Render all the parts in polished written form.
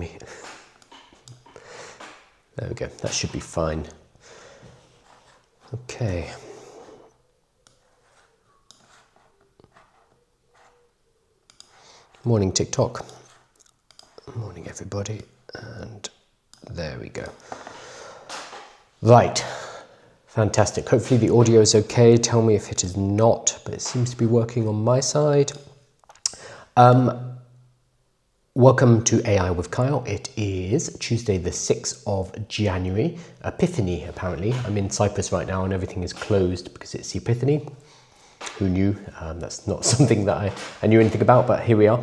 me. There we go, that should be fine. Okay. Morning TikTok. Morning everybody, and there we go. Right, fantastic. Hopefully the audio is okay. Tell me if it is not, but it seems to be working on my side. Welcome to AI with Kyle. It is Tuesday the 6th of January, Epiphany apparently. I'm in Cyprus right now and everything is closed because it's the Epiphany. Who knew? That's not something that I knew anything about, but here we are.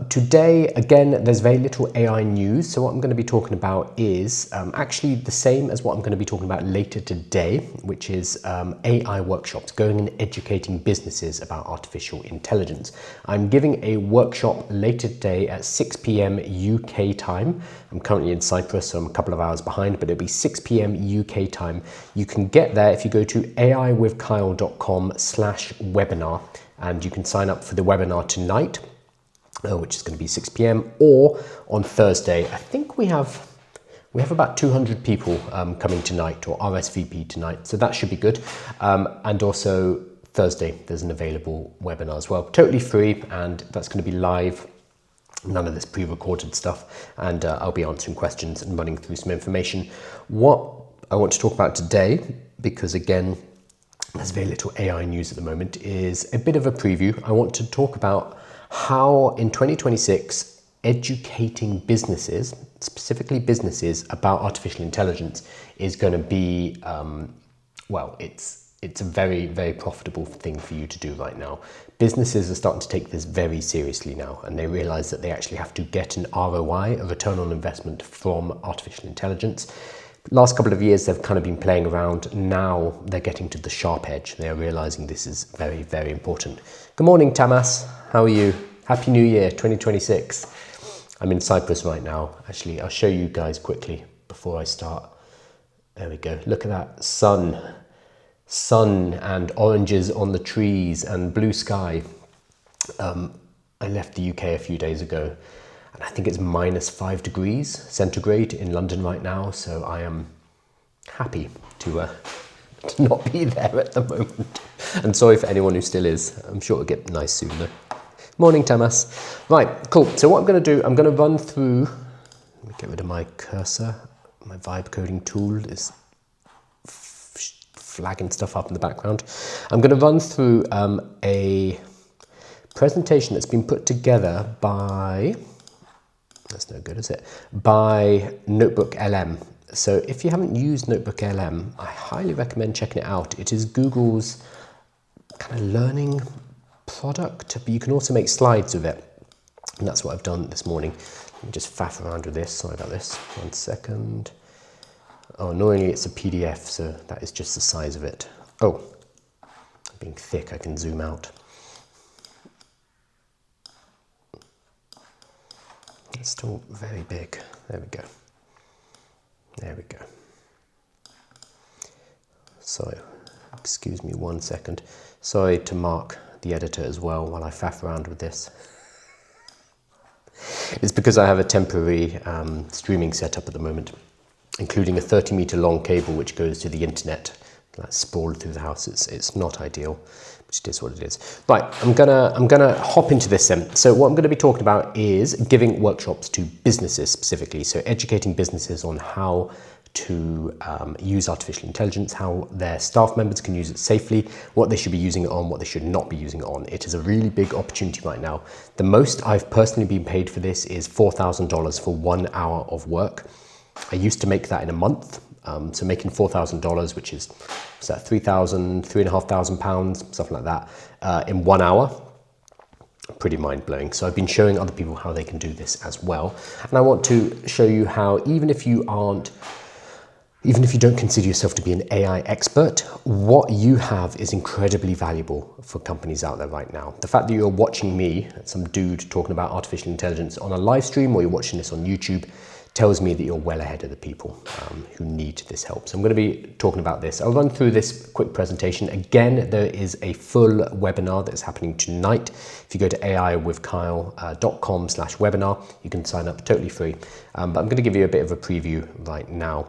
Today, again, there's very little AI news. So what I'm going to be talking about is actually the same as what I'm going to be talking about later today, which is AI workshops, going and educating businesses about artificial intelligence. I'm giving a workshop later today at 6 p.m. UK time. I'm currently in Cyprus, so I'm a couple of hours behind, but it'll be 6 p.m. UK time. You can get there if you go to aiwithkyle.com/webinar, and you can sign up for the webinar tonight, which is going to be 6 p.m. or on Thursday. I think we have about 200 people coming tonight, or RSVP tonight, so that should be good. And also Thursday, there's an available webinar as well, totally free, and that's going to be live. None of this pre-recorded stuff, and I'll be answering questions and running through some information. What I want to talk about today, because again, there's very little AI news at the moment, is a bit of a preview. I want to talk about how in 2026, educating businesses, specifically businesses, about artificial intelligence is going to be, well, it's a very, very profitable thing for you to do right now. Businesses are starting to take this very seriously now, and they realize that they actually have to get an ROI, a return on investment, from artificial intelligence. Last couple of years, they've kind of been playing around. Now they're getting to the sharp edge. They're realizing this is very, very important. Good morning, Tamas. How are you? Happy New Year, 2026. I'm in Cyprus right now. Actually, I'll show you guys quickly before I start. There we go. Look at that sun. Sun and oranges on the trees and blue sky. I left the UK a few days ago, and I think it's -5 degrees centigrade in London right now, so I am happy to not be there at the moment. And sorry for anyone who still is. I'm sure it'll get nice soon though. Morning, Tamas. Right, cool. So what I'm going to do, I'm going to run through, let me get rid of my cursor. My vibe coding tool is flagging stuff up in the background. I'm going to run through a presentation that's been put together by, that's no good, is it? By Notebook LM. So if you haven't used Notebook LM, I highly recommend checking it out. It is Google's kind of learning product, but you can also make slides with it. And that's what I've done this morning. Let me just faff around with this. Sorry about this. 1 second. Oh, annoyingly, it's a PDF, so that is just the size of it. Oh, being thick, I can zoom out. It's still very big. There we go. There we go. So, excuse me 1 second. Sorry to Mark, the editor, as well, while I faff around with this. It's because I have a temporary streaming setup at the moment, including a 30-meter long cable which goes to the internet, like sprawled through the house. It's not ideal, but it is what it is. Right, I'm gonna hop into this then. So what I'm gonna be talking about is giving workshops to businesses specifically. So educating businesses on how to use artificial intelligence, how their staff members can use it safely, what they should be using it on, what they should not be using it on. It is a really big opportunity right now. The most I've personally been paid for this is $4,000 for 1 hour of work. I used to make that in a month. So making $4,000, which is that £3,500 something like that, in 1 hour. Pretty mind-blowing. So I've been showing other people how they can do this as well. And I want to show you how, even if you don't consider yourself to be an AI expert, what you have is incredibly valuable for companies out there right now. The fact that you're watching me, some dude talking about artificial intelligence on a live stream, or you're watching this on YouTube, tells me that you're well ahead of the people who need this help. So I'm going to be talking about this. I'll run through this quick presentation. Again, there is a full webinar that's happening tonight. If you go to aiwithkyle.com/webinar, you can sign up totally free. But I'm going to give you a bit of a preview right now.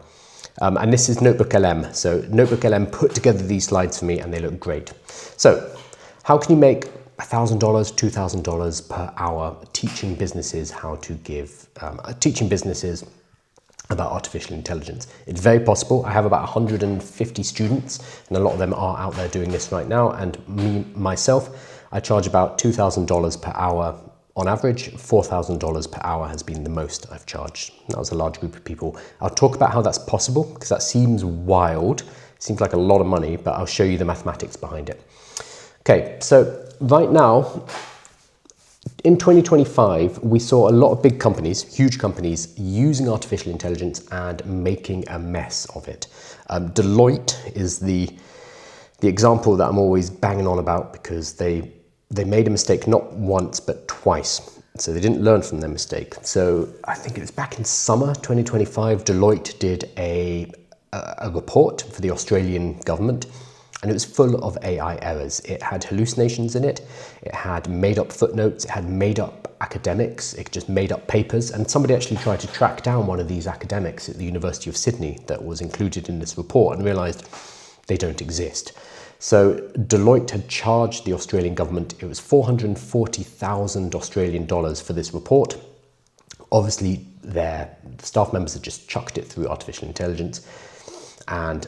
And this is Notebook LM. So Notebook LM put together these slides for me and they look great. So how can you make $1,000, $2,000 per hour teaching businesses how to teaching businesses about artificial intelligence? It's very possible. I have about 150 students and a lot of them are out there doing this right now. And myself, I charge about $2,000 per hour on average. $4,000 per hour has been the most I've charged. That was a large group of people. I'll talk about how that's possible because that seems wild. It seems like a lot of money, but I'll show you the mathematics behind it. Okay, so right now, in 2025, we saw a lot of big companies, huge companies, using artificial intelligence and making a mess of it. Deloitte is the example that I'm always banging on about because they made a mistake not once, but twice. So they didn't learn from their mistake. So I think it was back in summer 2025, Deloitte did a report for the Australian government. And it was full of AI errors. It had hallucinations in it. It had made up footnotes. It had made up academics. It just made up papers. And somebody actually tried to track down one of these academics at the University of Sydney that was included in this report and realized they don't exist. So Deloitte had charged the Australian government, it was 440,000 Australian dollars for this report. Obviously, their staff members had just chucked it through artificial intelligence and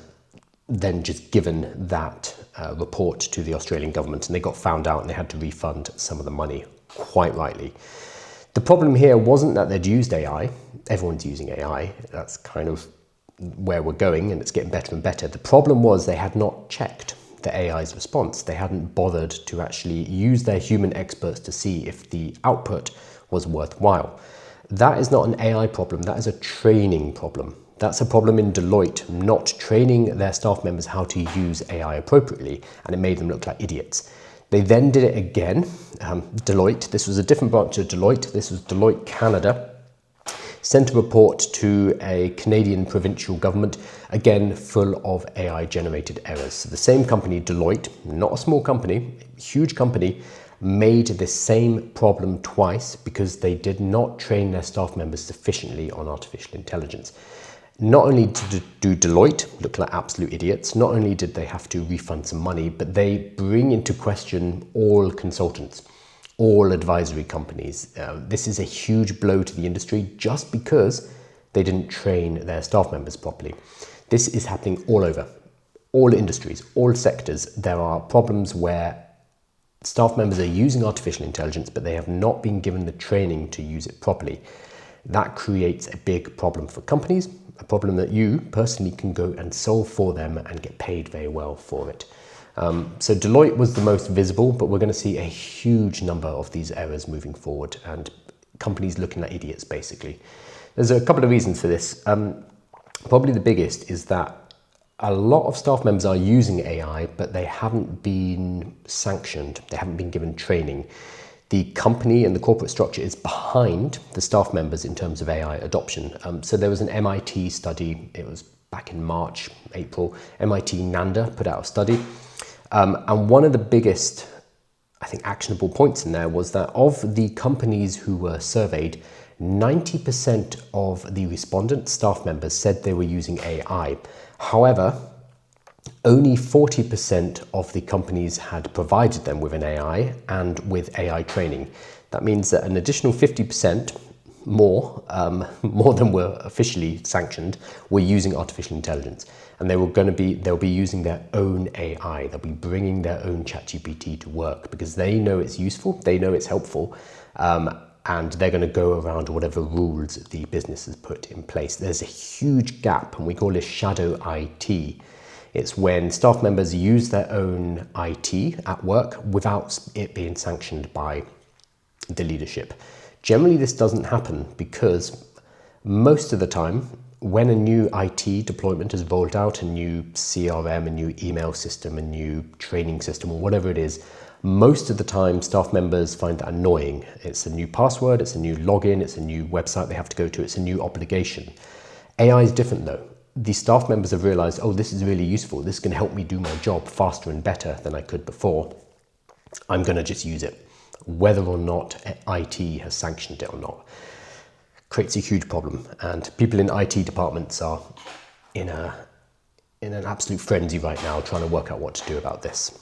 then just given that report to the Australian government, and they got found out and they had to refund some of the money, quite rightly. The problem here wasn't that they'd used AI. Everyone's using AI. That's kind of where we're going, and it's getting better and better. The problem was they had not checked the AI's response. They hadn't bothered to actually use their human experts to see if the output was worthwhile. That is not an AI problem. That is a training problem. That's a problem in Deloitte, not training their staff members how to use AI appropriately, and it made them look like idiots. They then did it again. Deloitte, this was a different branch of Deloitte, this was Deloitte Canada, sent a report to a Canadian provincial government, again full of AI generated errors. So the same company, Deloitte, not a small company, huge company, made the same problem twice because they did not train their staff members sufficiently on artificial intelligence. Not only do Deloitte look like absolute idiots, not only did they have to refund some money, but they bring into question all consultants, all advisory companies. This is a huge blow to the industry just because they didn't train their staff members properly. This is happening all over, all industries, all sectors. There are problems where staff members are using artificial intelligence, but they have not been given the training to use it properly. That creates a big problem for companies, a problem that you personally can go and solve for them and get paid very well for it. So Deloitte was the most visible, but we're going to see a huge number of these errors moving forward and companies looking like idiots, basically. There's a couple of reasons for this. Probably the biggest is that a lot of staff members are using AI, but they haven't been sanctioned. They haven't been given training. The company and the corporate structure is behind the staff members in terms of AI adoption. So there was an MIT study, it was back in March, April, MIT Nanda put out a study. And one of the biggest, I think, actionable points in there was that of the companies who were surveyed, 90% of the respondent staff members said they were using AI. However, only 40% of the companies had provided them with an AI and with AI training. That means that an additional 50% more than were officially sanctioned, were using artificial intelligence. And they'll be using their own AI. They'll be bringing their own ChatGPT to work because they know it's useful, they know it's helpful, and they're going to go around whatever rules the business has put in place. There's a huge gap, and we call this shadow IT. It's when staff members use their own IT at work without it being sanctioned by the leadership. Generally, this doesn't happen because most of the time, when a new IT deployment is rolled out, a new CRM, a new email system, a new training system, or whatever it is, Most of the time, staff members find that annoying. It's a new password, it's a new login, it's a new website they have to go to, it's a new obligation. AI is different though. The staff members have realized, oh, this is really useful. This is going to help me do my job faster and better than I could before. I'm going to just use it, whether or not IT has sanctioned it or not. Creates a huge problem, and people in IT departments are in an absolute frenzy right now trying to work out what to do about this.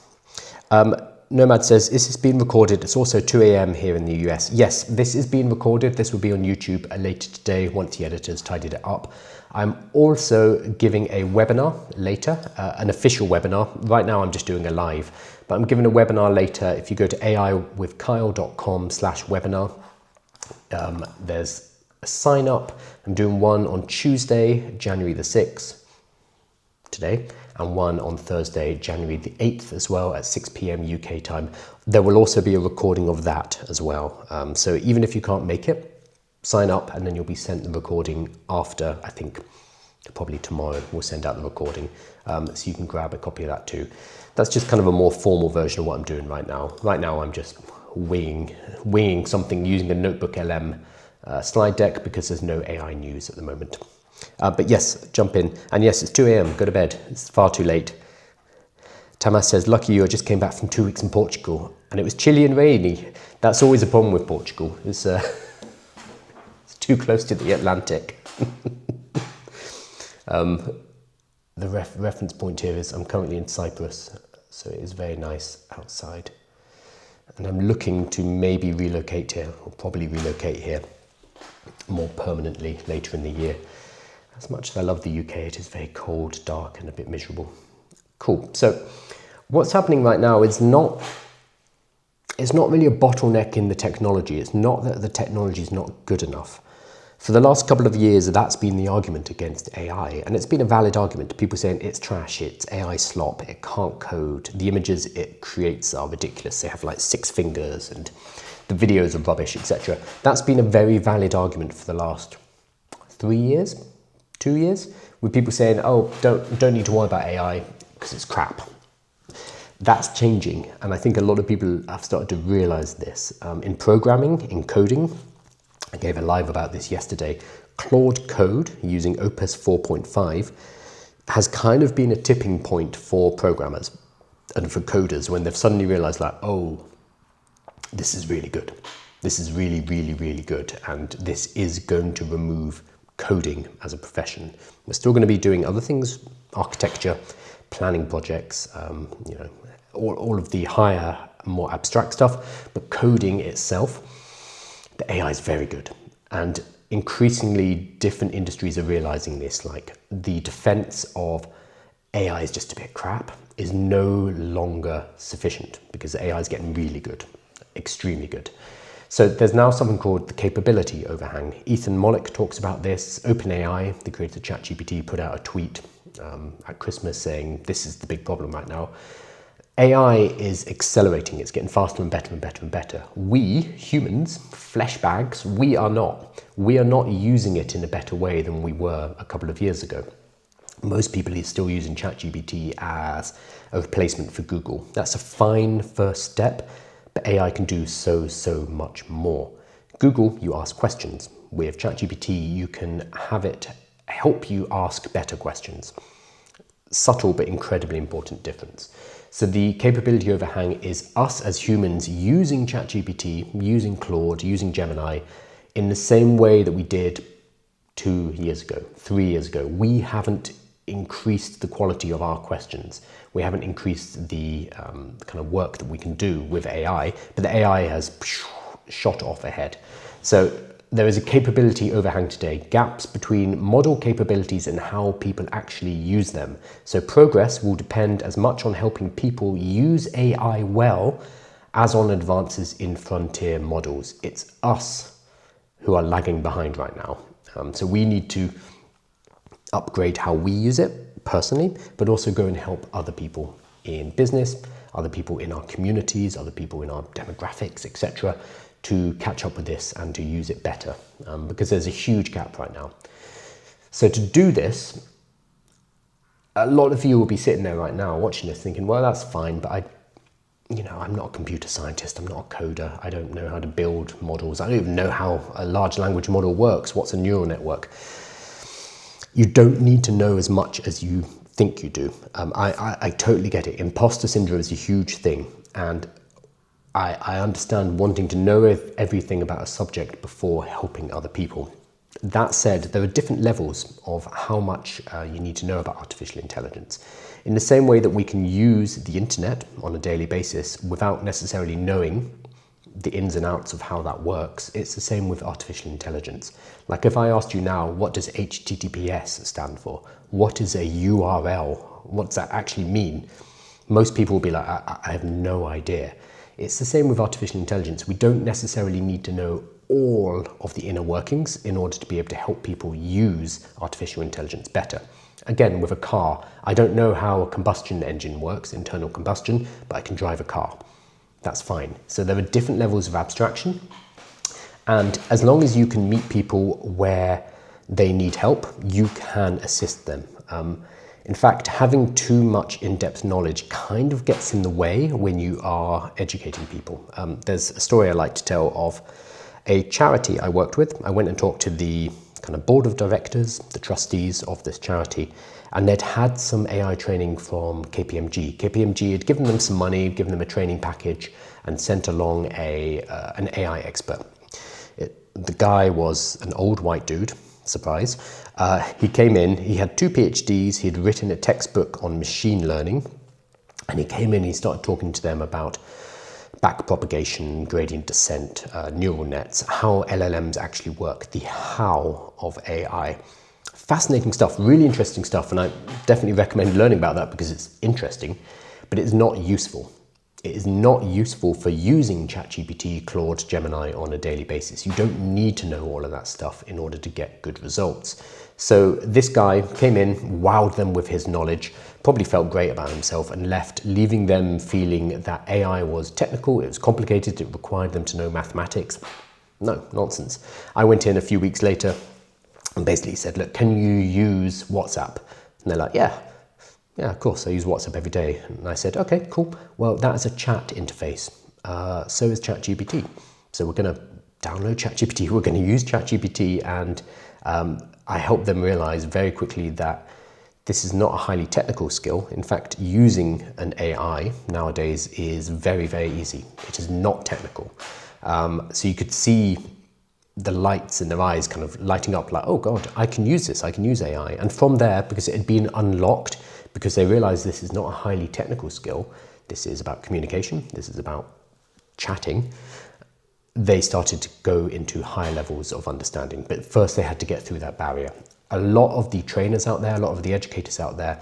Nomad says, is this being recorded? It's also 2 a.m. here in the US. Yes, this is being recorded. This will be on YouTube later today once the editors tidied it up. I'm also giving a webinar later, an official webinar. Right now I'm just doing a live, but I'm giving a webinar later. If you go to aiwithkyle.com/webinar, there's a sign up. I'm doing one on Tuesday, January the 6th, today, and one on Thursday, January the 8th as well at 6 p.m. UK time. There will also be a recording of that as well. So even if you can't make it, sign up and then you'll be sent the recording after, I think probably tomorrow we'll send out the recording. So you can grab a copy of that too. That's just kind of a more formal version of what I'm doing right now. Right now I'm just winging something using a Notebook LM slide deck because there's no AI news at the moment. But yes, jump in. And yes, it's 2 a.m. Go to bed. It's far too late. Tamas says, lucky you, I just came back from 2 weeks in Portugal and it was chilly and rainy. That's always a problem with Portugal. It's too close to the Atlantic. The reference point here is I'm currently in Cyprus, so it is very nice outside. And I'm looking to maybe relocate here, or probably relocate here more permanently later in the year. As much as I love the UK, it is very cold, dark, and a bit miserable. Cool. So what's happening right now is it's not really a bottleneck in the technology. It's not that the technology is not good enough. For the last couple of years, that's been the argument against AI, and it's been a valid argument. People saying it's trash, it's AI slop, it can't code, the images it creates are ridiculous, they have like 6 fingers, and the videos are rubbish, etc. That's been a very valid argument for the last 3 years, 2 years, with people saying, oh, don't need to worry about AI because it's crap. That's changing, and I think a lot of people have started to realize this. In programming, in coding, I gave a live about this yesterday. Claude Code, using Opus 4.5, has kind of been a tipping point for programmers and for coders when they've suddenly realized like, oh, this is really good. This is really, really, really good. And this is going to remove coding as a profession. We're still going to be doing other things, architecture, planning projects, you know, all of the higher, more abstract stuff, but coding itself, the AI is very good, and increasingly different industries are realizing this. Like the defense of AI is just a bit crap is no longer sufficient because the AI is getting really good, extremely good. So there's now something called the capability overhang. Ethan Mollick talks about this. OpenAI, the creator of ChatGPT, put out a tweet at Christmas saying this is the big problem right now. AI is accelerating, it's getting faster and better and better and better. We, humans, flesh bags, we are not. We are not using it in a better way than we were a couple of years ago. Most people are still using ChatGPT as a replacement for Google. That's a fine first step, but AI can do so much more. Google, you ask questions. With ChatGPT, you can have it help you ask better questions. Subtle but incredibly important difference. So the capability overhang is us as humans using ChatGPT, using Claude, using Gemini in the same way that we did 2 years ago, 3 years ago. We haven't increased the quality of our questions. We haven't increased the kind of work that we can do with AI, but the AI has shot off ahead. So there is a capability overhang today, gaps between model capabilities and how people actually use them. So progress will depend as much on helping people use AI well as on advances in frontier models. It's us who are lagging behind right now. So we need to upgrade how we use it personally, but also go and help other people in business, other people in our communities, other people in our demographics, etc., to catch up with this and to use it better, because there's a huge gap right now. So to do this, a lot of you will be sitting there right now watching this thinking, well, that's fine, but you know, I'm not a computer scientist, I'm not a coder, I don't know how to build models, I don't even know how a large language model works, what's a neural network. You don't need to know as much as you think you do. I totally get it. Imposter syndrome is a huge thing, and I understand wanting to know everything about a subject before helping other people. That said, there are different levels of how much you need to know about artificial intelligence. In the same way that we can use the internet on a daily basis without necessarily knowing the ins and outs of how that works, it's the same with artificial intelligence. Like if I asked you now, what does HTTPS stand for? What is a URL? What does that actually mean? Most people will be like, I have no idea. It's the same with artificial intelligence. We don't necessarily need to know all of the inner workings in order to be able to help people use artificial intelligence better. Again, with a car, I don't know how a combustion engine works, internal combustion, but I can drive a car. That's fine. So there are different levels of abstraction. And as long as you can meet people where they need help, you can assist them. In fact, having too much in-depth knowledge kind of gets in the way when you are educating people. There's a story I like to tell of a charity I worked with. I went and talked to the kind of board of directors, the trustees of this charity, and they'd had some AI training from KPMG. KPMG had given them some money, given them a training package, and sent along an AI expert. The guy was an old white dude, surprise. He came in, he had 2 PhDs, he had written a textbook on machine learning, and he came in, he started talking to them about backpropagation, gradient descent, neural nets, how LLMs actually work, the how of AI. Fascinating stuff, really interesting stuff, and I definitely recommend learning about that because it's interesting, but it's not useful. It is not useful for using ChatGPT, Claude, Gemini on a daily basis. You don't need to know all of that stuff in order to get good results. So this guy came in, wowed them with his knowledge, probably felt great about himself and left, leaving them feeling that AI was technical, it was complicated, it required them to know mathematics. No, nonsense. I went in a few weeks later and basically said, look, can you use WhatsApp? And they're like, yeah, of course, I use WhatsApp every day. And I said, okay, cool. Well, that's a chat interface. So is ChatGPT. So we're going to download ChatGPT. We're going to use ChatGPT. And I helped them realize very quickly that this is not a highly technical skill. In fact, using an AI nowadays is very, very easy. It is not technical. So you could see the lights in their eyes kind of lighting up like, oh God, I can use this. I can use AI. And from there, because it had been unlocked, because they realized this is not a highly technical skill, this is about communication, this is about chatting, they started to go into higher levels of understanding. But first they had to get through that barrier. A lot of the trainers out there, a lot of the educators out there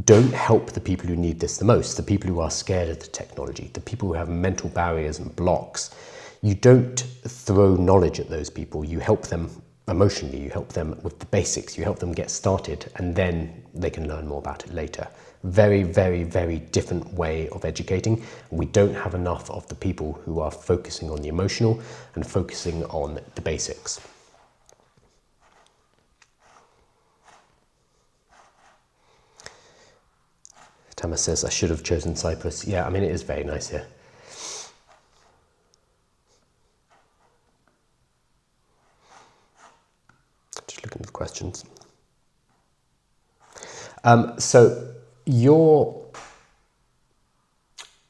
don't help the people who need this the most, the people who are scared of the technology, the people who have mental barriers and blocks. You don't throw knowledge at those people, you help them emotionally, you help them with the basics, you help them get started, and then they can learn more about it later. Very, very, very different way of educating. We don't have enough of the people who are focusing on the emotional and focusing on the basics. Thomas says, I should have chosen Cyprus. Yeah, I mean, it is very nice here. Just looking at the questions. So your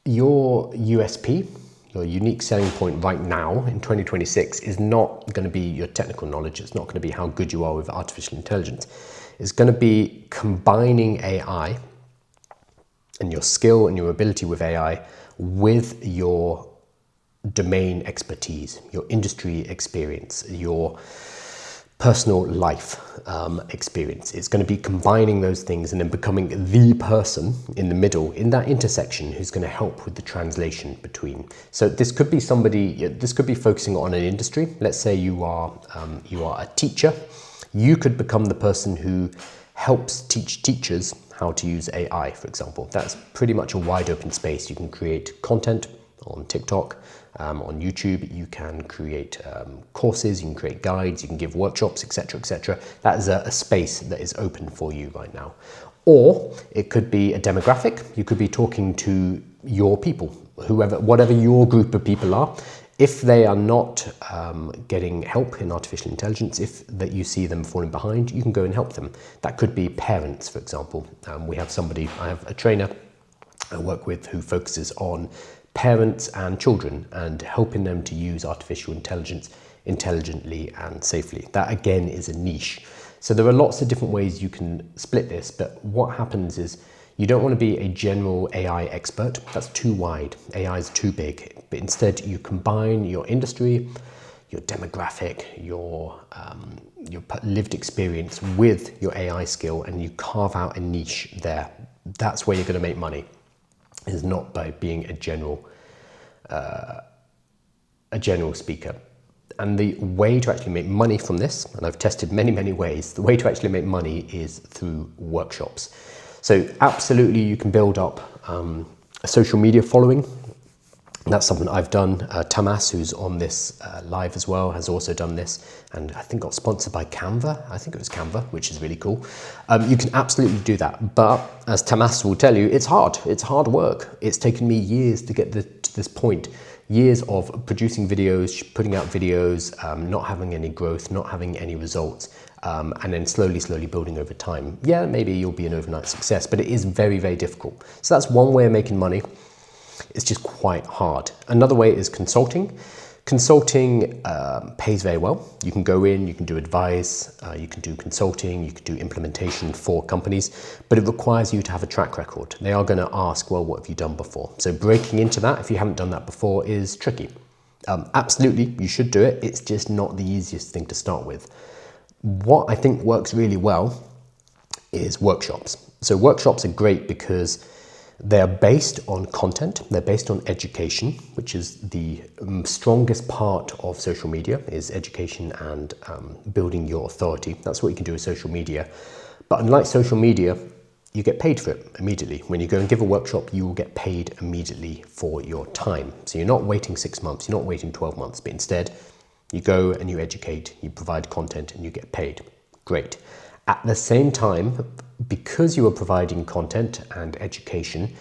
USP, your unique selling point right now in 2026 is not going to be your technical knowledge. It's not going to be how good you are with artificial intelligence. It's going to be combining AI and your skill and your ability with AI with your domain expertise, your industry experience, your personal life experience. It's going to be combining those things and then becoming the person in the middle, in that intersection, who's going to help with the translation between. So this could be somebody, this could be focusing on an industry. Let's say you are a teacher. You could become the person who helps teach teachers how to use AI, for example. That's pretty much a wide open space. You can create content on TikTok, on YouTube, you can create courses, you can create guides, you can give workshops, etc., etc. That is a space that is open for you right now. Or it could be a demographic. You could be talking to your people, whatever your group of people are. If they are not getting help in artificial intelligence, if that you see them falling behind, you can go and help them. That could be parents, for example. I have a trainer I work with who focuses on parents and children and helping them to use artificial intelligence intelligently and safely. That again is a niche. So there are lots of different ways you can split this, but what happens is you don't want to be a general AI expert. That's too wide. AI is too big. But instead you combine your industry, your demographic, your lived experience with your AI skill, and you carve out a niche there. That's where you're going to make money. Is not by being a general speaker. And the way to actually make money from this, and I've tested many ways, the way to actually make money is through workshops. So absolutely you can build up a social media following. That's something I've done. Tamas, who's on this live as well, has also done this, and I think got sponsored by Canva. I think it was Canva, which is really cool. You can absolutely do that, but as Tamas will tell you, it's hard. It's hard work. It's taken me years to get to this point. Years of producing videos, putting out videos, not having any growth, not having any results, and then slowly building over time. Yeah, maybe you'll be an overnight success, but it is very difficult. So that's one way of making money. It's just quite hard. Another way is consulting. Consulting pays very well. You can go in, you can do advice, you can do consulting, you can do implementation for companies, but it requires you to have a track record. They are going to ask, well, what have you done before? So breaking into that, if you haven't done that before, is tricky. Absolutely, you should do it. It's just not the easiest thing to start with. What I think works really well is workshops. So workshops are great because they're based on content, they're based on education, which is the strongest part of social media, is education and building your authority. That's what you can do with social media. But unlike social media, you get paid for it immediately. When you go and give a workshop, you will get paid immediately for your time. So you're not waiting 6 months, you're not waiting 12 months, but instead you go and you educate, you provide content and you get paid. Great. At the same time, because you are providing content and education,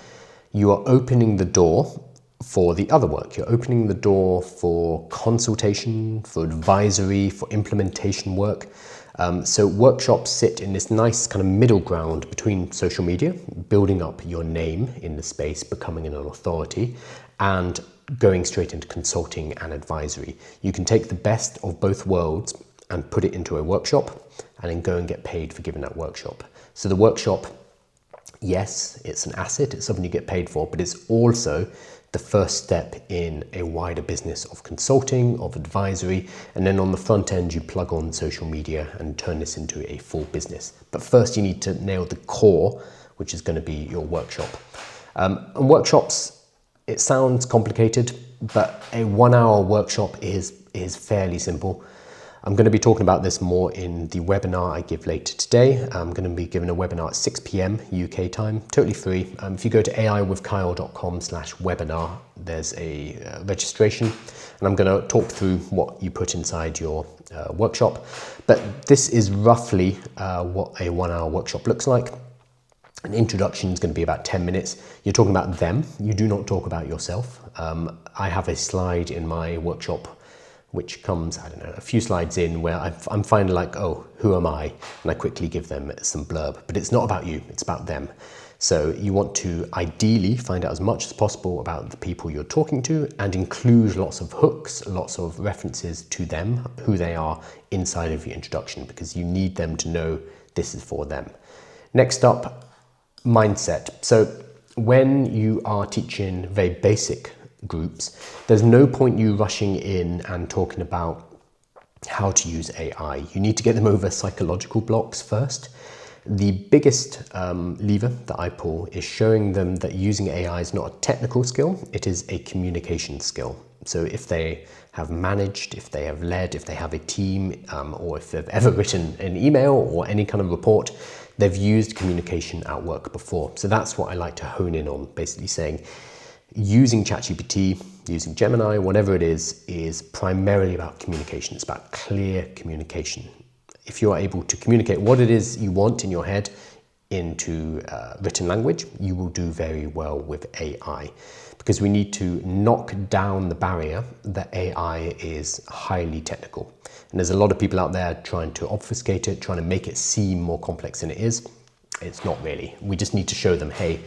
you are opening the door for the other work. You're opening the door for consultation, for advisory, for implementation work. So workshops sit in this nice kind of middle ground between social media, building up your name in the space, becoming an authority, and going straight into consulting and advisory. You can take the best of both worlds and put it into a workshop and then go and get paid for giving that workshop. So the workshop, yes, it's an asset, it's something you get paid for, but it's also the first step in a wider business of consulting, of advisory, and then on the front end, you plug on social media and turn this into a full business. But first you need to nail the core, which is going to be your workshop. And workshops, it sounds complicated, but a 1 hour workshop is fairly simple. I'm going to be talking about this more in the webinar I give later today. I'm going to be giving a webinar at 6 p.m. UK time, totally free. If you go to aiwithkyle.com/webinar, there's a registration, and I'm going to talk through what you put inside your workshop. But this is roughly what a 1 hour workshop looks like. An introduction is going to be about 10 minutes. You're talking about them. You do not talk about yourself. I have a slide in my workshop which comes, I don't know, a few slides in where I'm finally like, oh, who am I? And I quickly give them some blurb, but it's not about you, it's about them. So you want to ideally find out as much as possible about the people you're talking to and include lots of hooks, lots of references to them, who they are inside of your introduction, because you need them to know this is for them. Next up, mindset. So when you are teaching very basic groups, there's no point you rushing in and talking about how to use AI. You need to get them over psychological blocks first. The biggest lever that I pull is showing them that using AI is not a technical skill, it is a communication skill. So if they have managed, if they have led, if they have a team, or if they've ever written an email or any kind of report, they've used communication at work before. So that's what I like to hone in on, basically saying, using ChatGPT, using Gemini, whatever it is primarily about communication. It's about clear communication. If you are able to communicate what it is you want in your head into written language, you will do very well with AI, because we need to knock down the barrier that AI is highly technical. And there's a lot of people out there trying to obfuscate it, trying to make it seem more complex than it is. It's not really. We just need to show them, hey,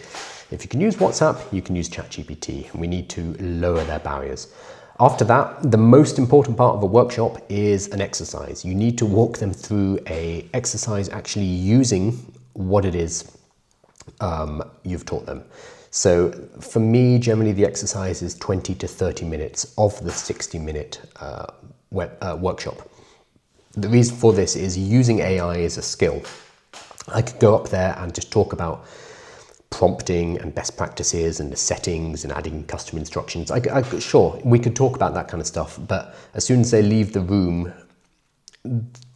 if you can use WhatsApp, you can use ChatGPT. We need to lower their barriers. After that, the most important part of a workshop is an exercise. You need to walk them through an exercise actually using what it is you've taught them. So for me, generally the exercise is 20 to 30 minutes of the 60-minute workshop. The reason for this is using AI is a skill. I could go up there and just talk about prompting and best practices and the settings and adding custom instructions. Sure, we could talk about that kind of stuff, but as soon as they leave the room,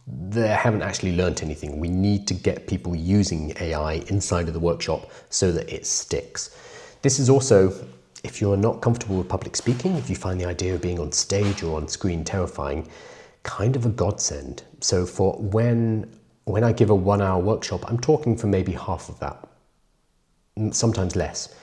they haven't actually learnt anything. We need to get people using AI inside of the workshop so that it sticks. This is also, if you're not comfortable with public speaking, if you find the idea of being on stage or on screen terrifying, kind of a godsend. So for when I give a 1-hour workshop, I'm talking for maybe half of that, sometimes less.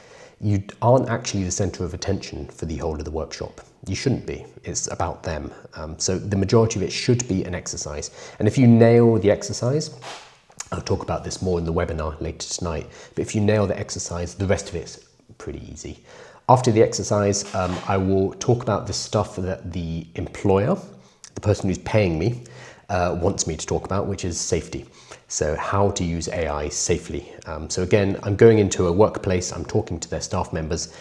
You aren't actually the center of attention for the whole of the workshop. You shouldn't be. It's about them. So the majority of it should be an exercise. And if you nail the exercise, I'll talk about this more in the webinar later tonight, but if you nail the exercise, the rest of it's pretty easy. After the exercise, I will talk about the stuff that the employer, the person who's paying me, wants me to talk about, which is safety. So how to use AI safely. So again, I'm going into a workplace, I'm talking to their staff members.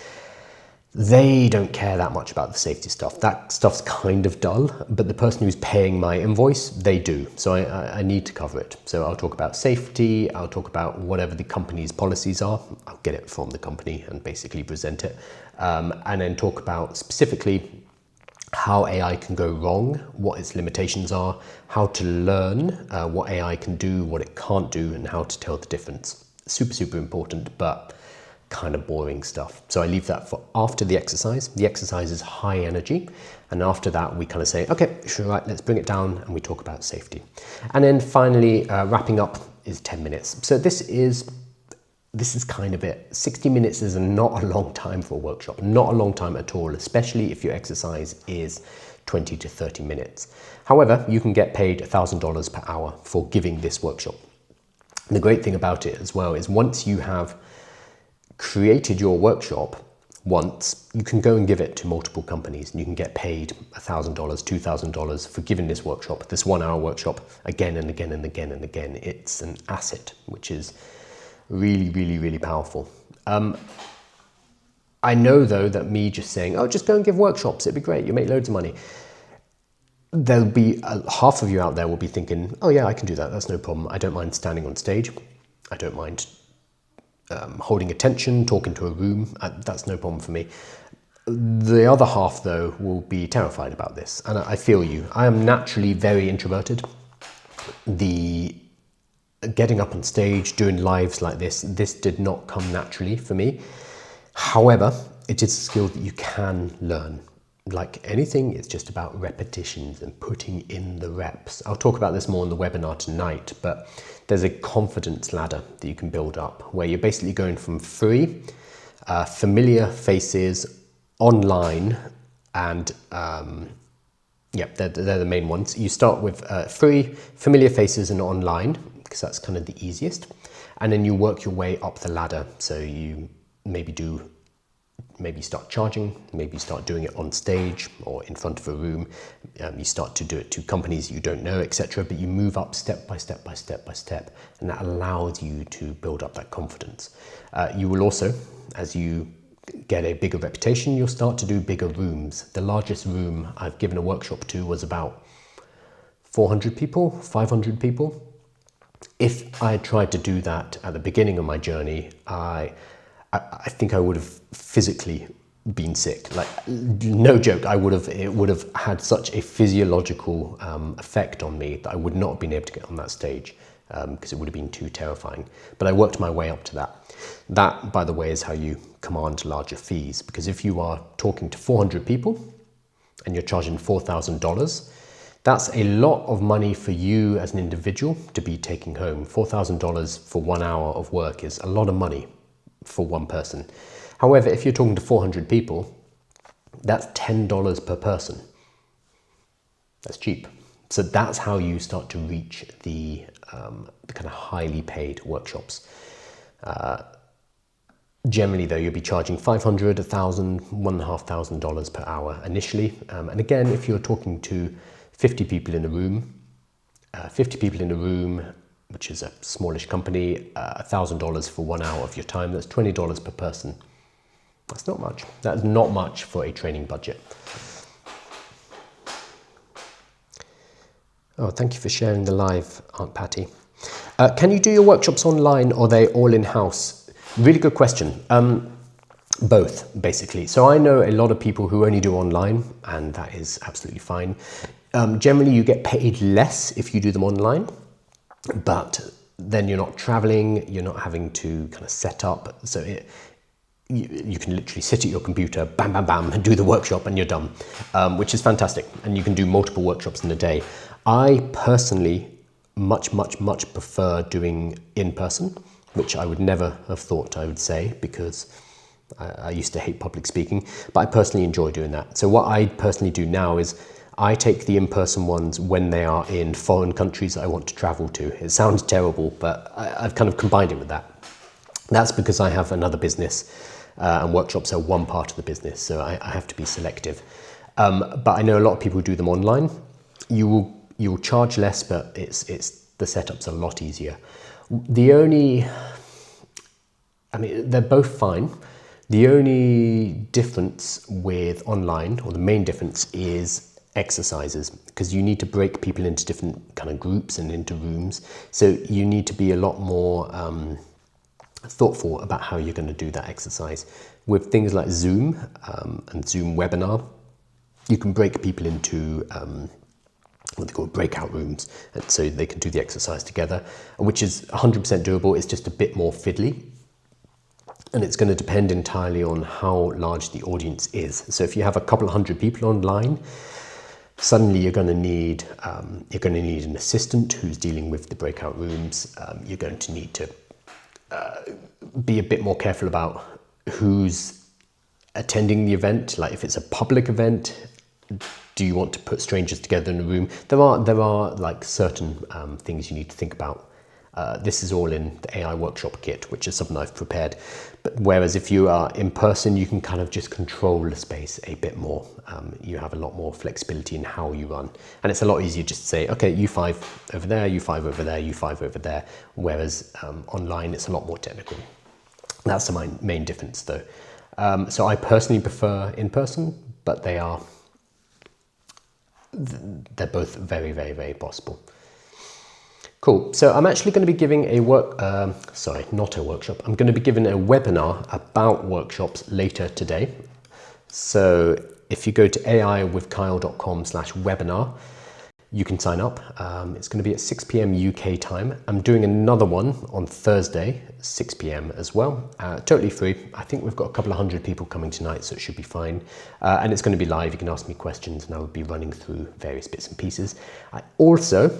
They don't care that much about the safety stuff. That stuff's kind of dull, but the person who's paying my invoice, they do. So I need to cover it. So I'll talk about safety, I'll talk about whatever the company's policies are. I'll get it from the company and basically present it. And then talk about specifically how AI can go wrong, what its limitations are, how to learn what AI can do, what it can't do, and how to tell the difference. Super, super important, but kind of boring stuff. So I leave that for after the exercise. The exercise is high energy. And after that, we kind of say, okay, sure, right, let's bring it down, and we talk about safety. And then finally, wrapping up is 10 minutes. So this is kind of it. 60 minutes is not a long time for a workshop, not a long time at all, especially if your exercise is 20 to 30 minutes. However, you can get paid $1,000 per hour for giving this workshop. And the great thing about it as well is once you have created your workshop once, you can go and give it to multiple companies and you can get paid $1,000, $2,000 for giving this workshop, this 1-hour workshop, again and again and again and again. It's an asset, which is really, really, really powerful. I know though that me just saying, oh, just go and give workshops, it'd be great, you make loads of money. There'll be half of you out there will be thinking, oh yeah, I can do that, that's no problem. I don't mind standing on stage. I don't mind holding attention, talking to a room, that's no problem for me. The other half though will be terrified about this, and I feel you. I am naturally very introverted. Getting up on stage, doing lives like this did not come naturally for me. However, it is a skill that you can learn. Like anything, it's just about repetitions and putting in the reps. I'll talk about this more in the webinar tonight, but there's a confidence ladder that you can build up where you're basically going from free, familiar faces online, and they're the main ones. You start with free, familiar faces and online, because that's kind of the easiest. And then you work your way up the ladder. So you maybe start charging, maybe start doing it on stage or in front of a room. You start to do it to companies you don't know, etc. But you move up step by step by step by step, and that allows you to build up that confidence. You will also, as you get a bigger reputation, you'll start to do bigger rooms. The largest room I've given a workshop to was about 400 people, 500 people. If I had tried to do that at the beginning of my journey, I think I would have physically been sick. Like, no joke, it would have had such a physiological effect on me that I would not have been able to get on that stage because it would have been too terrifying. But I worked my way up to that. That, by the way, is how you command larger fees, because if you are talking to 400 people and you're charging $4,000, That's a lot of money for you as an individual to be taking home. $4,000 for 1 hour of work is a lot of money for one person. However, if you're talking to 400 people, that's $10 per person. That's cheap. So that's how you start to reach the kind of highly paid workshops. Generally, though, you'll be charging $500, $1,000, $1,500 per hour initially. And again, if you're talking to 50 people in a room, which is a smallish company, $1,000 for 1 hour of your time, that's $20 per person. That's not much. That's not much for a training budget. Oh, thank you for sharing the live, Aunt Patty. Can you do your workshops online or are they all in-house? Really good question. Both, basically. So I know a lot of people who only do online, and that is absolutely fine. Generally, you get paid less if you do them online, but then you're not traveling, you're not having to kind of set up. So you can literally sit at your computer, bam, bam, bam, and do the workshop and you're done, which is fantastic. And you can do multiple workshops in a day. I personally much prefer doing in person, which I would never have thought I would say because I used to hate public speaking, but I personally enjoy doing that. So what I personally do now is I take the in-person ones when they are in foreign countries that I want to travel to. It sounds terrible, but I've kind of combined it with that. That's because I have another business and workshops are one part of the business, so I have to be selective. But I know a lot of people who do them online. You will charge less, but the setup's a lot easier. They're both fine. The only difference with online, or the main difference, is exercises, because you need to break people into different kind of groups and into rooms. So you need to be a lot more thoughtful about how you're going to do that exercise. With things like Zoom and Zoom webinar, you can break people into what they call breakout rooms, and so they can do the exercise together, which is 100% doable. It's just a bit more fiddly. And it's going to depend entirely on how large the audience is. So if you have a couple of hundred people online, suddenly you're going to need an assistant who's dealing with the breakout rooms. You're going to need to be a bit more careful about who's attending the event. Like if it's a public event, do you want to put strangers together in a room? There are like certain things you need to think about. This is all in the AI workshop kit, which is something I've prepared. But whereas if you are in person, you can kind of just control the space a bit more. You have a lot more flexibility in how you run. And it's a lot easier just to say, okay, you 5 over there, you 5 over there, you 5 over there. Whereas online, it's a lot more technical. That's the main difference though. So I personally prefer in person, but they're both very, very, very possible. Cool. So I'm actually going to be giving a not a workshop. I'm going to be giving a webinar about workshops later today. So if you go to aiwithkyle.com/webinar, you can sign up. It's going to be at 6 p.m. UK time. I'm doing another one on Thursday, 6 p.m. as well. Totally free. I think we've got a couple of hundred people coming tonight, so it should be fine. And it's going to be live. You can ask me questions and I will be running through various bits and pieces. I also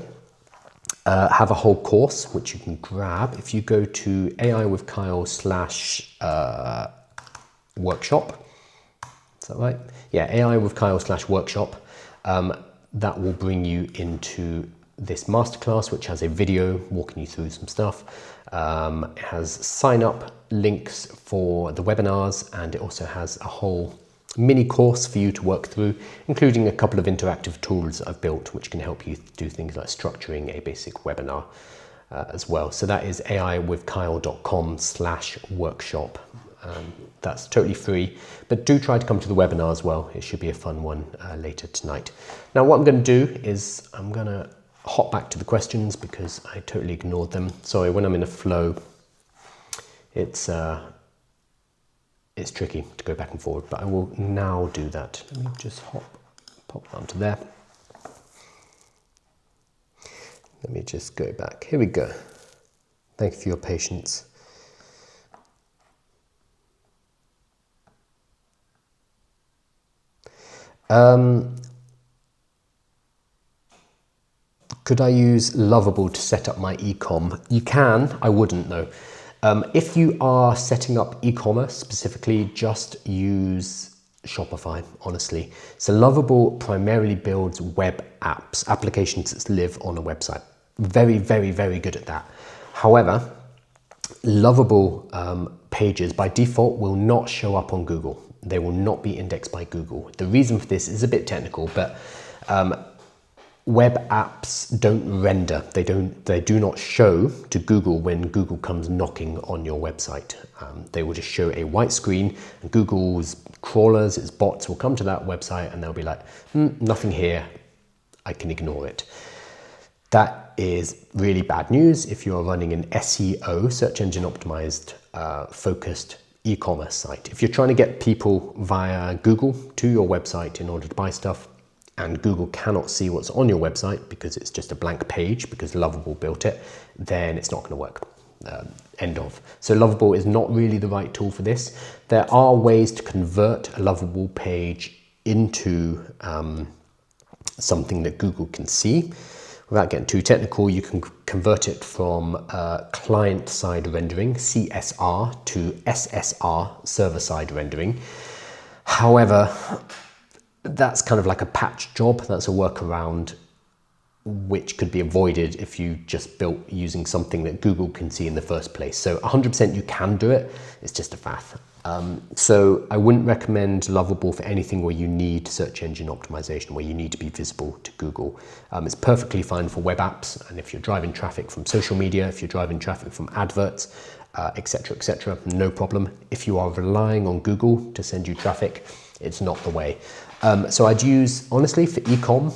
have a whole course which you can grab if you go to aiwithkyle/workshop. Is that right? Yeah, aiwithkyle/workshop. That will bring you into this masterclass, which has a video walking you through some stuff. It has sign up links for the webinars, and it also has a whole mini course for you to work through, including a couple of interactive tools I've built which can help you do things like structuring a basic webinar as well. So that is aiwithkyle.com/workshop. That's totally free, but do try to come to the webinar as well. It should be a fun one later tonight. Now what I'm going to do is I'm going to hop back to the questions because I totally ignored them. Sorry, when I'm in a flow, it's tricky to go back and forward, but I will now do that. Let me just pop onto there. Let me just go back. Here we go. Thank you for your patience. Could I use Lovable to set up my e-com? You can, I wouldn't though. If you are setting up e-commerce specifically, just use Shopify, honestly. So Lovable primarily builds web apps, applications that live on a website. Very, very, very good at that. However, Lovable pages by default will not show up on Google. They will not be indexed by Google. The reason for this is a bit technical, but web apps don't render. They do not show to Google when Google comes knocking on your website. They will just show a white screen, and Google's crawlers, its bots will come to that website and they'll be like, nothing here, I can ignore it. That is really bad news if you're running an SEO, search engine optimized, focused e-commerce site. If you're trying to get people via Google to your website in order to buy stuff, and Google cannot see what's on your website because it's just a blank page because Lovable built it, then it's not going to work. End of. So Lovable is not really the right tool for this. There are ways to convert a Lovable page into something that Google can see. Without getting too technical, you can convert it from client-side rendering, CSR, to SSR, server-side rendering. However, that's kind of like a patch job. That's a workaround which could be avoided if you just built using something that Google can see in the first place. So 100% you can do it, it's just a faff. So I wouldn't recommend Lovable for anything where you need search engine optimization, where you need to be visible to Google. It's perfectly fine for web apps, and if you're driving traffic from social media, if you're driving traffic from adverts, etc., no problem. If you are relying on Google to send you traffic, it's not the way. So I'd use, honestly, for e-com,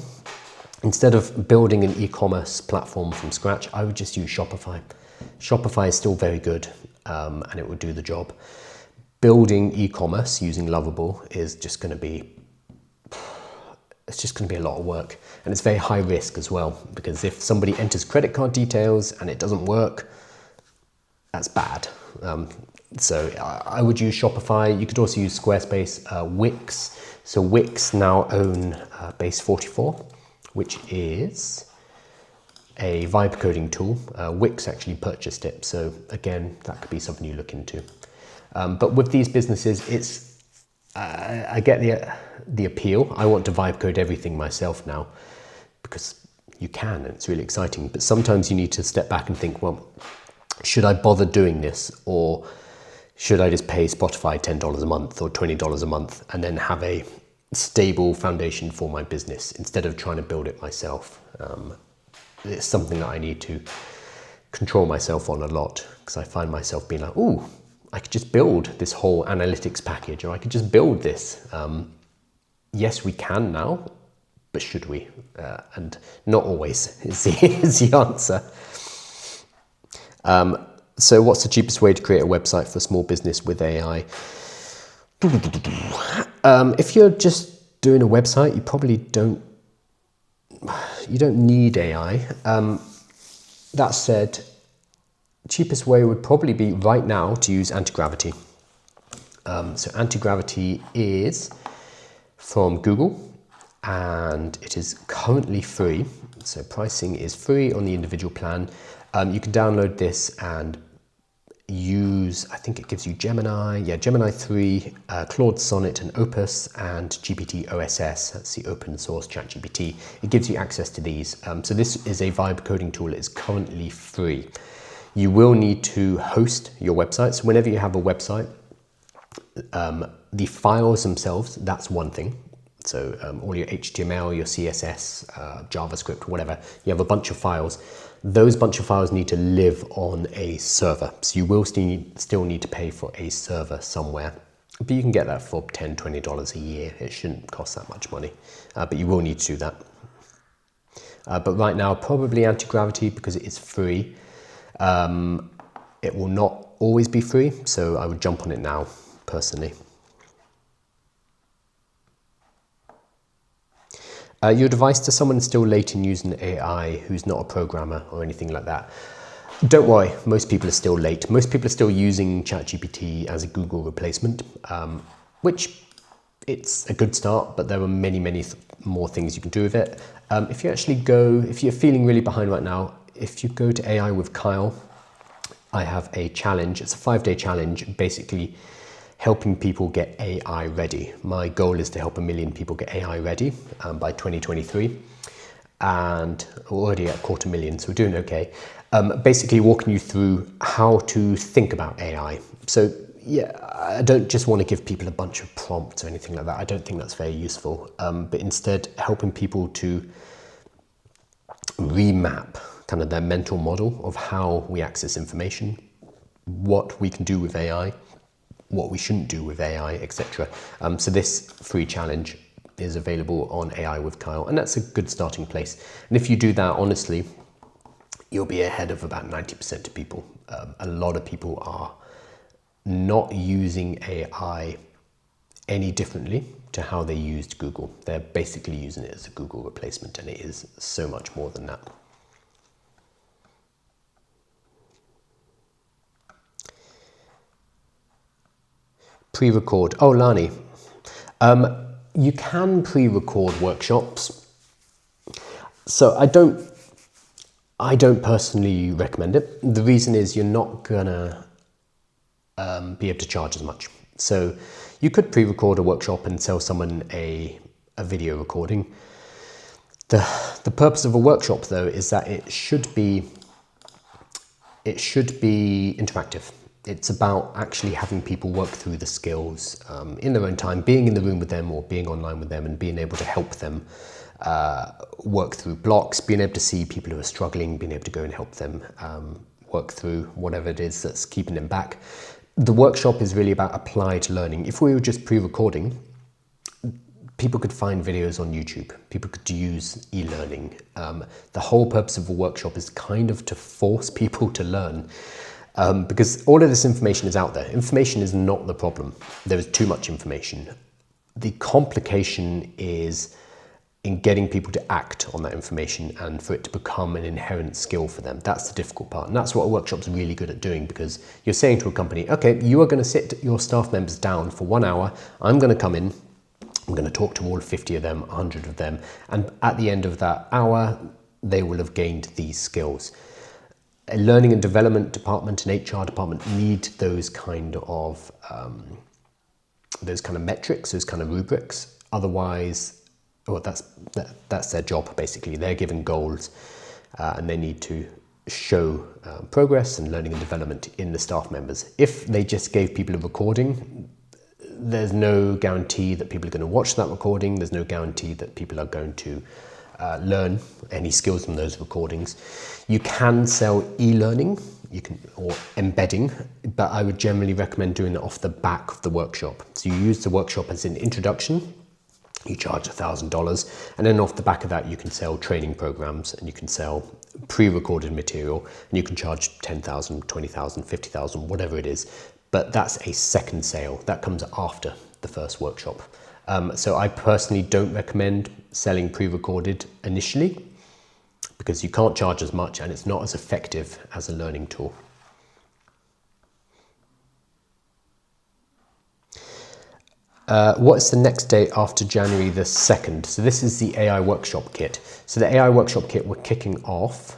instead of building an e-commerce platform from scratch, I would just use Shopify. Shopify is still very good, and it would do the job. Building e-commerce using Lovable is just going to be, it's just going to be a lot of work, and it's very high risk as well, because if somebody enters credit card details and it doesn't work, that's bad. So I would use Shopify. You could also use Squarespace, Wix. So Wix now own Base44, which is a vibe coding tool. Wix actually purchased it. So again, that could be something you look into. But with these businesses, it's I get the appeal. I want to vibe code everything myself now because you can, and it's really exciting. But sometimes you need to step back and think, well, should I bother doing this, or should I just pay Spotify $10 a month or $20 a month and then have a stable foundation for my business instead of trying to build it myself? It's something that I need to control myself on a lot, because I find myself being like, ooh, I could just build this whole analytics package, or I could just build this. Yes, we can now, but should we? And not always is the answer. So what's the cheapest way to create a website for a small business with AI? If you're just doing a website, you probably don't need AI. That said, cheapest way would probably be right now to use anti-gravity. So anti-gravity is from Google, and it is currently free. So pricing is free on the individual plan. You can download this and use, I think it gives you Gemini 3, Claude Sonnet and Opus, and GPT OSS, that's the open source ChatGPT. It gives you access to these. So this is a vibe coding tool. It is currently free. You will need to host your website. So whenever you have a website, the files themselves, that's one thing. So all your HTML, your CSS, JavaScript, whatever, you have a bunch of files. Those bunch of files need to live on a server. So you will still need to pay for a server somewhere. But you can get that for $10, $20 a year. It shouldn't cost that much money, but you will need to do that. But right now, probably anti-gravity, because it is free. It will not always be free, so I would jump on it now, personally. Your advice to someone still late in using AI who's not a programmer or anything like that? Don't worry, most people are still late. Most people are still using ChatGPT as a Google replacement, which it's a good start, but there are many more things you can do with it. If you actually go, if you're feeling really behind right now, if you go to AI with Kyle, I have a challenge. It's a 5-day challenge, basically helping people get AI ready. My goal is to help 1 million people get AI ready by 2023, and we're already at 250,000, so we're doing okay. Basically walking you through how to think about AI. So yeah, I don't just want to give people a bunch of prompts or anything like that. I don't think that's very useful, but instead helping people to remap kind of their mental model of how we access information, what we can do with AI, what we shouldn't do with AI, etc. So this free challenge is available on AI with Kyle, and that's a good starting place. And if you do that, honestly, you'll be ahead of about 90% of people. A lot of people are not using AI any differently to how they used Google. They're basically using it as a Google replacement, and it is so much more than that. Pre-record. Oh, Lani. You can pre-record workshops. So I don't personally recommend it. The reason is you're not gonna be able to charge as much. So you could pre-record a workshop and sell someone a video recording. The purpose of a workshop, though, is that it should be interactive. It's about actually having people work through the skills in their own time, being in the room with them or being online with them, and being able to help them work through blocks, being able to see people who are struggling, being able to go and help them work through whatever it is that's keeping them back. The workshop is really about applied learning. If we were just pre-recording, people could find videos on YouTube. People could use e-learning. The whole purpose of a workshop is kind of to force people to learn, because all of this information is out there. Information is not the problem. There is too much information. The complication is in getting people to act on that information and for it to become an inherent skill for them. That's the difficult part. And that's what a workshop's really good at doing, because you're saying to a company, okay, you are going to sit your staff members down for 1 hour. I'm going to come in. I'm going to talk to all 50 of them, 100 of them. And at the end of that hour, they will have gained these skills. A learning and development department, an HR department need those kind of metrics, those kind of rubrics. Otherwise, well, that's their job, basically. They're given goals and they need to show progress and learning and development in the staff members. If they just gave people a recording, there's no guarantee that people are going to watch that recording. There's no guarantee that people are going to learn any skills from those recordings. You can sell e-learning, or embedding, but I would generally recommend doing it off the back of the workshop. So you use the workshop as an introduction. You charge $1,000, and then off the back of that, you can sell training programs, and you can sell pre-recorded material, and you can charge 10,000, 20,000, 50,000, whatever it is. But that's a second sale. That comes after the first workshop. So I personally don't recommend selling pre-recorded initially, because you can't charge as much and it's not as effective as a learning tool. What's the next day after January the 2nd? So this is the AI workshop kit. So the AI workshop kit we're kicking off,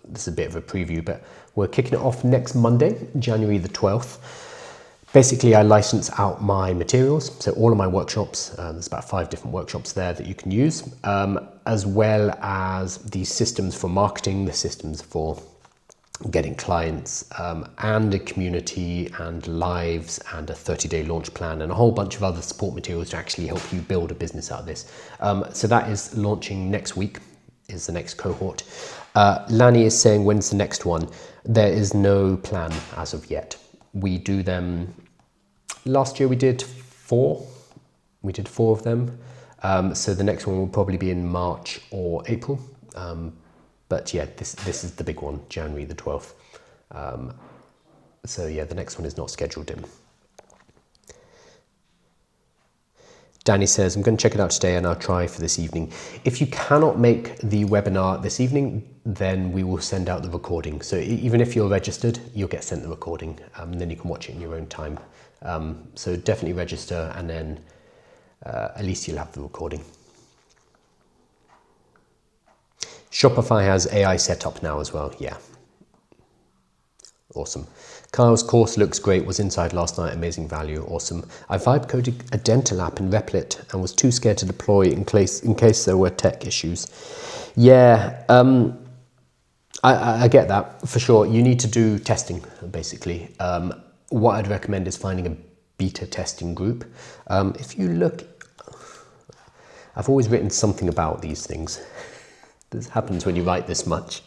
this is a bit of a preview, but we're kicking it off next Monday, January the 12th. Basically, I license out my materials. So all of my workshops, there's about 5 different workshops there that you can use, as well as the systems for marketing, the systems for getting clients, and a community and lives and a 30-day launch plan and a whole bunch of other support materials to actually help you build a business out of this. So that is launching next week, is the next cohort. Lani is saying, when's the next one? There is no plan as of yet. We do them, last year we did 4. We did 4 of them. So the next one will probably be in March or April. But yeah, this is the big one, January the 12th. So yeah, the next one is not scheduled in. Danny says, I'm going to check it out today and I'll try for this evening. If you cannot make the webinar this evening, then we will send out the recording. So even if you're registered, you'll get sent the recording, and then you can watch it in your own time. So definitely register, and then at least you'll have the recording. Shopify has AI set up now as well. Yeah. Awesome. Kyle's course looks great, was inside last night, amazing value, awesome. I vibe coded a dental app in Replit and was too scared to deploy in case there were tech issues. Yeah, I get that for sure. You need to do testing, basically. What I'd recommend is finding a beta testing group. If you look, I've always written something about these things. This happens when you write this much.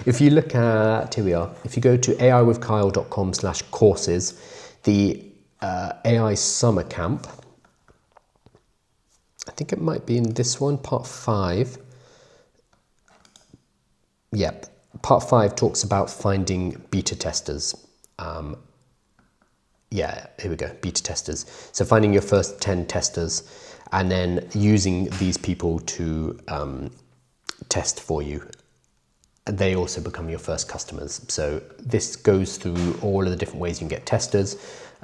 If you look at, here we are, if you go to aiwithkyle.com/courses, the AI summer camp, I think it might be in this one, part 5. Yep, part 5 talks about finding beta testers. Yeah, here we go, beta testers. So finding your first 10 testers and then using these people to test for you. They also become your first customers. So this goes through all of the different ways you can get testers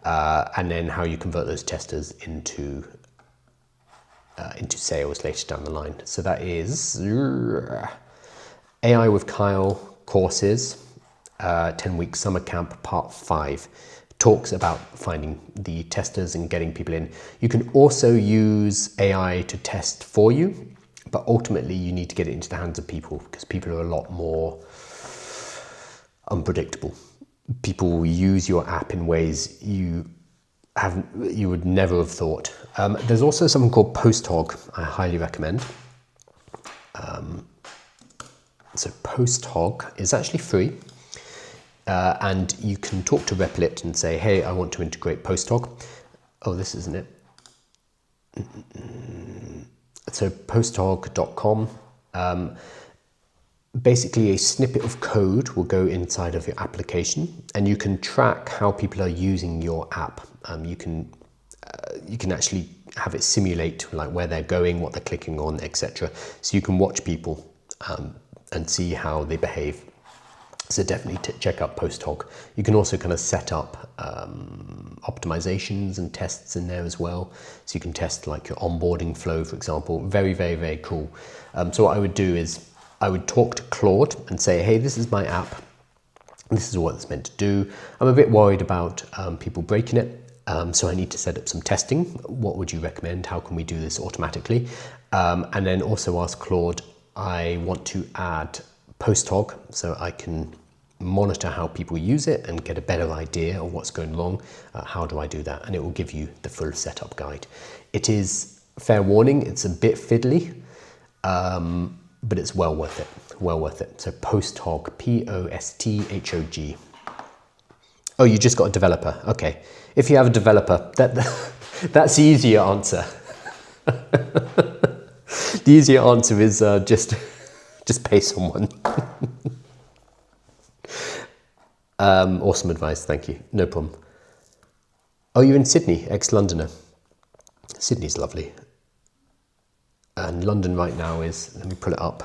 and then how you convert those testers into sales later down the line. So that is AI with Kyle courses, 10-week summer camp, part 5. Talks about finding the testers and getting people in. You can also use AI to test for you, but ultimately you need to get it into the hands of people because people are a lot more unpredictable. People will use your app in ways you would never have thought. There's also something called PostHog I highly recommend. So PostHog is actually free. And you can talk to Replit and say, hey, I want to integrate PostHog. Oh, this isn't it. So posthog.com. Basically, a snippet of code will go inside of your application, and you can track how people are using your app. You can actually have it simulate like where they're going, what they're clicking on, etc. So you can watch people and see how they behave. So definitely check out PostHog. You can also kind of set up optimizations and tests in there as well. So you can test like your onboarding flow, for example. Very, very, very cool. So what I would do is I would talk to Claude and say, hey, this is my app. This is what it's meant to do. I'm a bit worried about people breaking it. So I need to set up some testing. What would you recommend? How can we do this automatically? And then also ask Claude, I want to add PostHog so I can monitor how people use it and get a better idea of what's going wrong. How do I do that? And it will give you the full setup guide. It is, fair warning, it's a bit fiddly, but it's well worth it. Well worth it. So PostHog, POSTHOG. Oh, you just got a developer. Okay. If you have a developer, that's the easier answer. The easier answer is just pay someone. Awesome advice, thank you. No problem. Oh, you're in Sydney, ex-Londoner. Sydney's lovely. And London right now is, let me pull it up.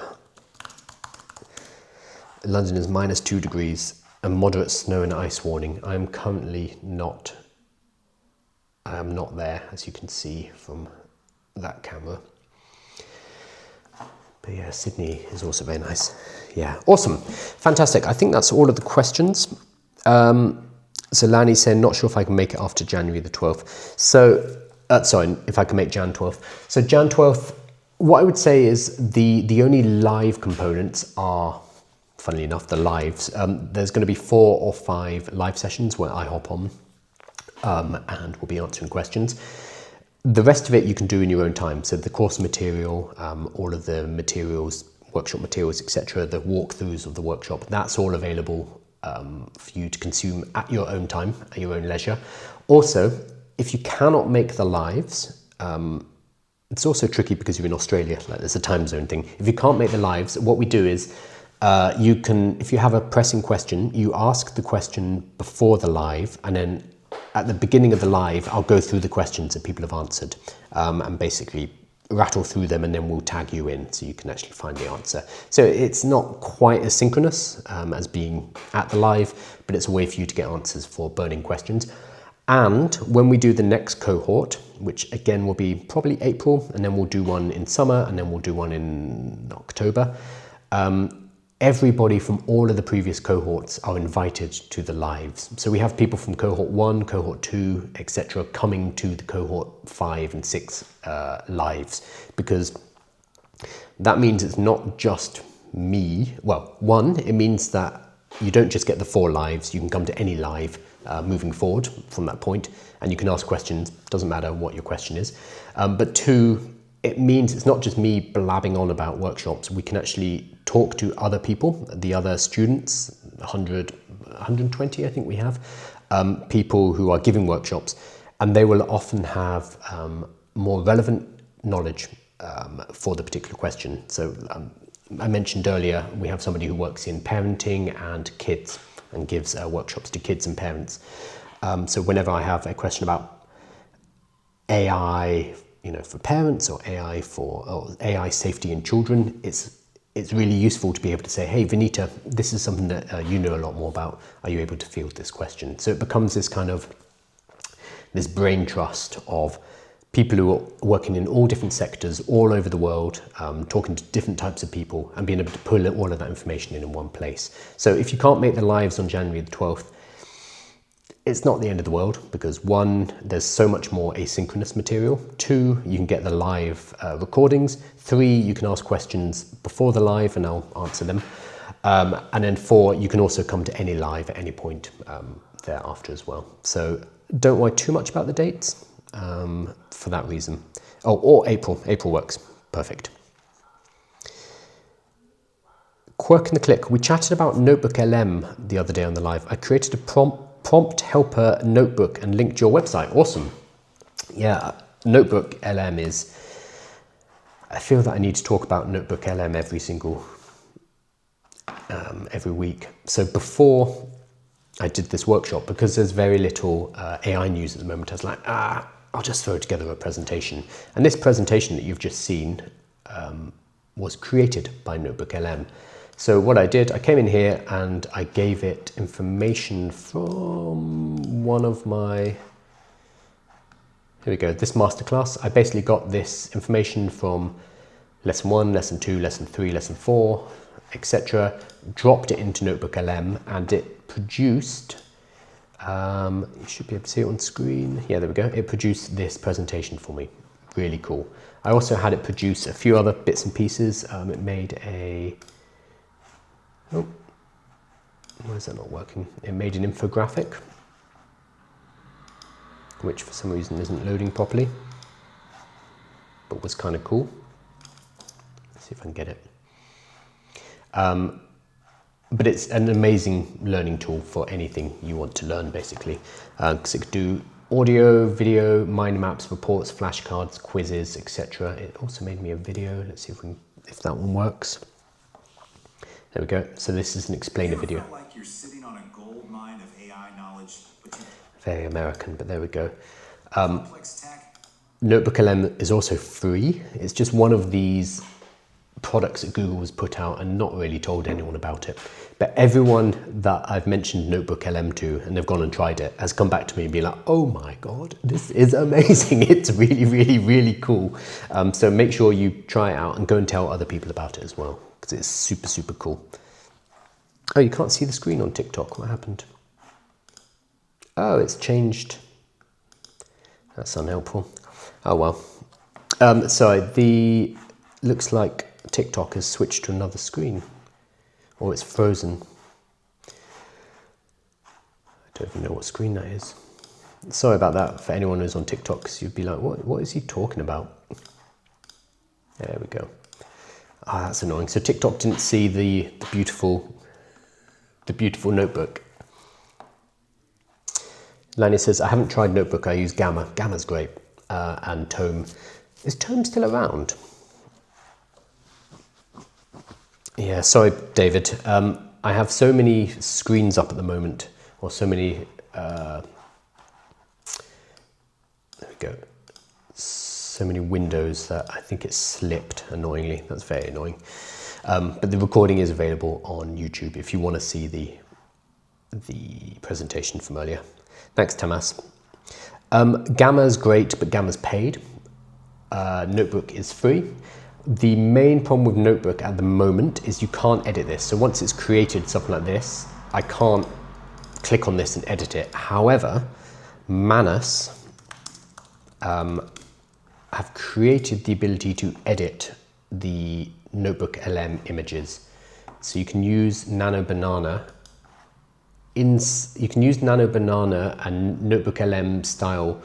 London is -2 degrees and moderate snow and ice warning. I am currently not there, as you can see from that camera. But yeah, Sydney is also very nice. Yeah, awesome. Fantastic. I think that's all of the questions. So Lanny said, not sure if I can make it after January the 12th. So, sorry, if I can make Jan 12th. So Jan 12th, what I would say is the only live components are, funnily enough, the lives. There's going to be 4 or 5 live sessions where I hop on and we'll be answering questions. The rest of it you can do in your own time. So the course material, all of the materials, workshop materials, etc., the walkthroughs of the workshop, that's all available for you to consume at your own time, at your own leisure. Also, if you cannot make the lives, it's also tricky because you're in Australia, like there's a time zone thing. If you can't make the lives, what we do is you can, if you have a pressing question, you ask the question before the live, and then at the beginning of the live, I'll go through the questions that people have answered and basically rattle through them, and then we'll tag you in so you can actually find the answer. So it's not quite as synchronous as being at the live, but it's a way for you to get answers for burning questions. And when we do the next cohort, which again will be probably April, and then we'll do one in summer, and then we'll do one in October, Everybody from all of the previous cohorts are invited to the lives. So we have people from cohort 1, cohort 2, etc. coming to the cohort 5 and 6 lives, because that means it's not just me. Well, one, it means that you don't just get the 4 lives, you can come to any live moving forward from that point, and you can ask questions, doesn't matter what your question is. But 2, it means it's not just me blabbing on about workshops. We can actually talk to other people, the other students, 120 I think we have, people who are giving workshops, and they will often have more relevant knowledge for the particular question. So I mentioned earlier, we have somebody who works in parenting and kids and gives workshops to kids and parents. So whenever I have a question about AI, for parents, or AI safety in children, it's really useful to be able to say, hey, Vinita, this is something that you know a lot more about. Are you able to field this question? So it becomes this kind of, this brain trust of people who are working in all different sectors all over the world, talking to different types of people and being able to pull all of that information in one place. So if you can't make the lives on January the 12th, it's not the end of the world, because 1, there's so much more asynchronous material. 2, you can get the live recordings. 3, you can ask questions before the live and I'll answer them. And then 4, you can also come to any live at any point thereafter as well. So don't worry too much about the dates for that reason. Oh, or April. April works. Perfect. Quirk in the Click. We chatted about Notebook LM the other day on the live. I created a prompt helper notebook and linked your website. Awesome. Yeah, Notebook LM is, I feel that I need to talk about Notebook LM every week. So before I did this workshop, because there's very little AI news at the moment, I was like, I'll just throw together a presentation. And this presentation that you've just seen was created by Notebook LM. So what I did, I came in here and I gave it information from one of my, here we go, this masterclass. I basically got this information from lesson 1, lesson 2, lesson 3, lesson 4, etc. Dropped it into Notebook LM and it produced, you should be able to see it on screen. Yeah, there we go. It produced this presentation for me. Really cool. I also had it produce a few other bits and pieces. It made a, oh, why is that not working? It made an infographic, which for some reason isn't loading properly, but was kind of cool. Let's see if I can get it. But it's an amazing learning tool for anything you want to learn, basically, because it could do audio, video, mind maps, reports, flashcards, quizzes, etc. It also made me a video. Let's see if that one works. There we go. So this is an explainer video. Felt like you're sitting on a gold mine of AI knowledge, but very American, but there we go. Notebook LM is also free. It's just one of these products that Google has put out and not really told anyone about it. But everyone that I've mentioned Notebook LM to and they've gone and tried it has come back to me and been like, oh my God, this is amazing. It's really, really, really cool. So make sure you try it out and go and tell other people about it as well, because it's super, super cool. Oh, you can't see the screen on TikTok. What happened? Oh, it's changed. That's unhelpful. Oh, well. So looks like TikTok has switched to another screen, or it's frozen. I don't even know what screen that is. Sorry about that for anyone who's on TikTok, because you'd be like, what is he talking about? There we go. Ah, that's annoying. So TikTok didn't see the beautiful notebook. Lani says, I haven't tried Notebook, I use Gamma. Gamma's great. And Tome. Is Tome still around? Yeah, sorry, David. I have so many screens up at the moment, or so many, there we go, so many windows that I think it's slipped, annoyingly. That's very annoying. But the recording is available on YouTube if you want to see the presentation from earlier. Thanks, Tamas. Gamma's great, but Gamma's paid. Notebook is free. The main problem with Notebook at the moment is you can't edit this. So once it's created something like this, I can't click on this and edit it. However, Manus have created the ability to edit the Notebook LM images. So you can use Nano Banana and Notebook LM style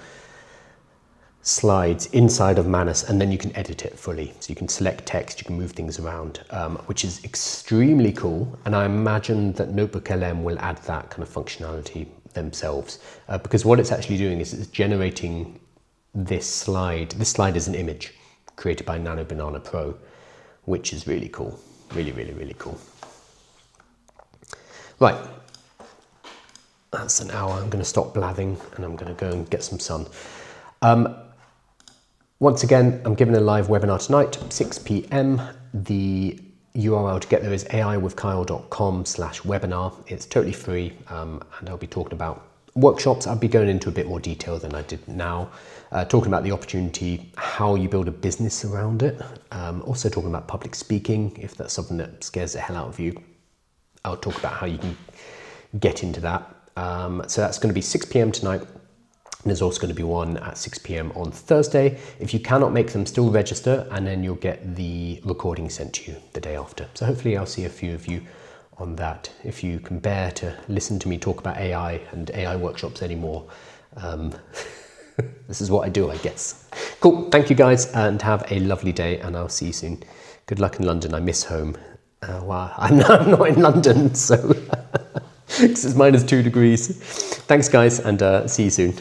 slides inside of Manus, and then you can edit it fully. So you can select text, you can move things around, which is extremely cool. And I imagine that Notebook LM will add that kind of functionality themselves, because what it's actually doing is it's generating this slide. This slide is an image created by Nano Banana Pro, which is really cool. Really, really, really cool. Right. That's an hour. I'm going to stop blathering and I'm going to go and get some sun. Once again, I'm giving a live webinar tonight, 6 p.m. The URL to get there is aiwithkyle.com/webinar. It's totally free, and I'll be talking about workshops. I'll be going into a bit more detail than I did now, talking about the opportunity, how you build a business around it. Also talking about public speaking, if that's something that scares the hell out of you. I'll talk about how you can get into that. So that's going to be 6 p.m. tonight. And there's also going to be one at 6 p.m. on Thursday. If you cannot make them, still register, and then you'll get the recording sent to you the day after. So hopefully I'll see a few of you on that. If you can bear to listen to me talk about AI and AI workshops anymore, this is what I do, I guess. Cool, thank you guys, and have a lovely day, and I'll see you soon. Good luck in London, I miss home. Well, I'm not in London, so because it's -2 degrees. Thanks guys, and see you soon.